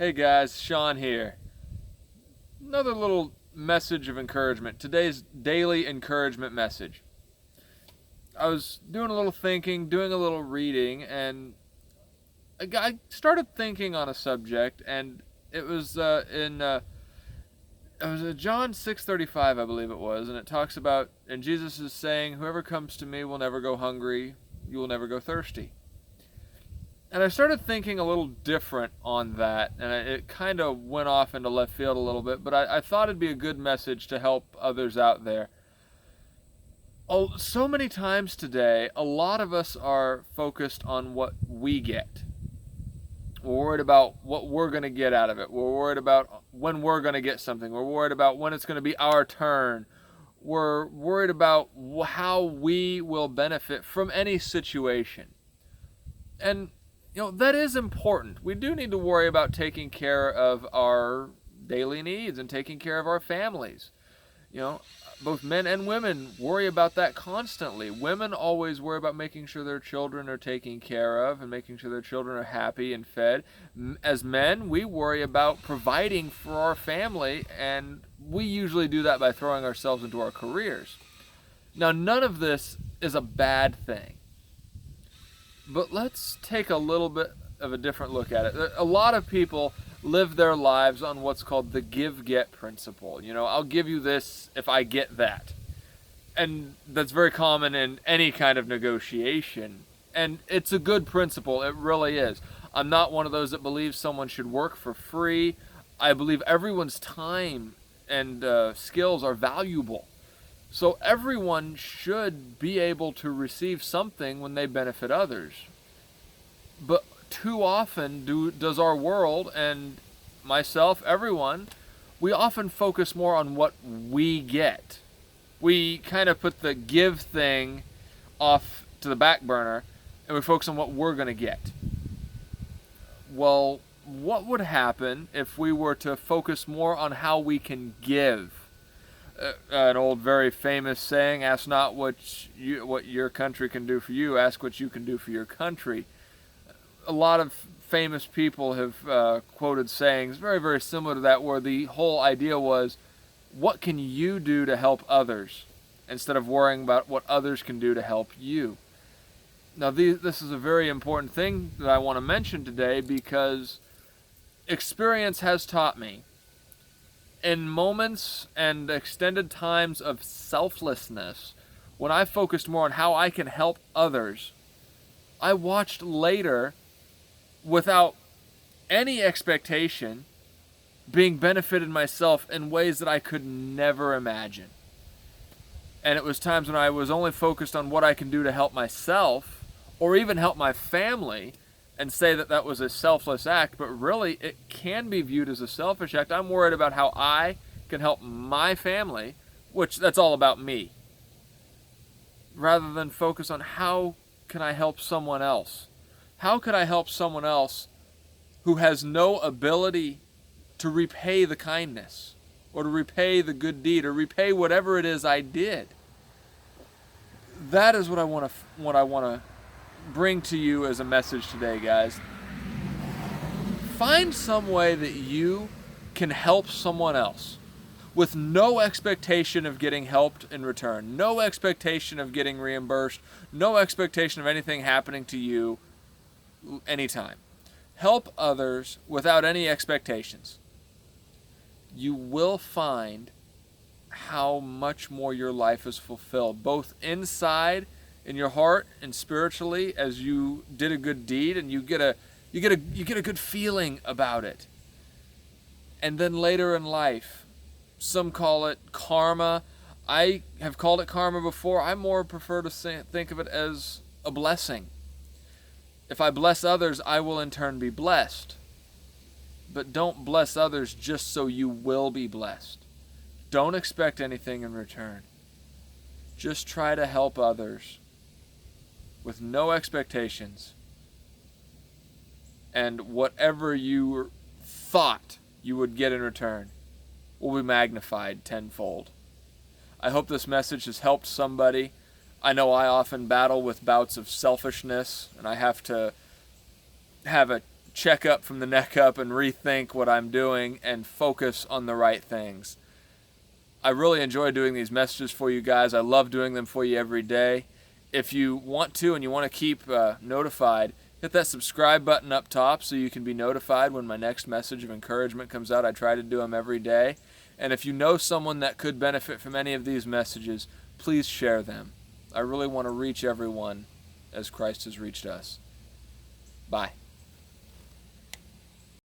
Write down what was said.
Hey guys, Sean here. Another little message of encouragement. Today's daily encouragement message. I was doing a little thinking, doing a little reading, and I started thinking on a subject, and it was John 6:35, I believe it was, and it talks about, and Jesus is saying, "Whoever comes to me will never go hungry. You will never go thirsty." And I started thinking a little different on that, and it kind of went off into left field a little bit, but I thought it'd be a good message to help others out there. Oh, so many times today, a lot of us are focused on what we get. We're worried about what we're going to get out of it. We're worried about when we're going to get something. We're worried about when it's going to be our turn. We're worried about how we will benefit from any situation. And that is important. We do need to worry about taking care of our daily needs and taking care of our families. Both men and women worry about that constantly. Women always worry about making sure their children are taken care of and making sure their children are happy and fed. As men, we worry about providing for our family, and we usually do that by throwing ourselves into our careers. Now, none of this is a bad thing. But let's take a little bit of a different look at it. A lot of people live their lives on what's called the give-get principle. I'll give you this if I get that. And that's very common in any kind of negotiation. And it's a good principle. It really is. I'm not one of those that believes someone should work for free. I believe everyone's time and skills are valuable. So everyone should be able to receive something when they benefit others. But too often does our world, and myself, everyone, we often focus more on what we get. We kind of put the give thing off to the back burner, and we focus on what we're going to get. Well, what would happen if we were to focus more on how we can give? An old, very famous saying: "Ask not what your country can do for you. Ask what you can do for your country." A lot of famous people have quoted sayings very, very similar to that, where the whole idea was, what can you do to help others, instead of worrying about what others can do to help you. Now, this is a very important thing that I want to mention today, because experience has taught me, in moments and extended times of selflessness, when I focused more on how I can help others, I watched later, without any expectation, being benefited myself in ways that I could never imagine. And it was times when I was only focused on what I can do to help myself, or even help my family, and say that that was a selfless act, but really it can be viewed as a selfish act. I'm worried about how I can help my family, which that's all about me, rather than focus on how can I help someone else. How could I help someone else who has no ability to repay the kindness, or to repay the good deed, or repay whatever it is I did? That is what I want to bring to you as a message today, guys. Find some way that you can help someone else with no expectation of getting helped in return, no expectation of getting reimbursed, no expectation of anything happening to you anytime. Help others without any expectations. You will find how much more your life is fulfilled, both inside in your heart and spiritually, as you did a good deed, and you get a good feeling about it. And then later in life, some call it karma. I have called it karma before. I more prefer to think of it as a blessing. If I bless others, I will in turn be blessed. But don't bless others just so you will be blessed. Don't expect anything in return. Just try to help others with no expectations, and whatever you thought you would get in return will be magnified tenfold. I hope this message has helped somebody. I know I often battle with bouts of selfishness, and I have to have a check up from the neck up and rethink what I'm doing and focus on the right things. I really enjoy doing these messages for you guys. I love doing them for you every day. If you want to and you want to keep notified, hit that subscribe button up top so you can be notified when my next message of encouragement comes out. I try to do them every day. And if you know someone that could benefit from any of these messages, please share them. I really want to reach everyone as Christ has reached us. Bye.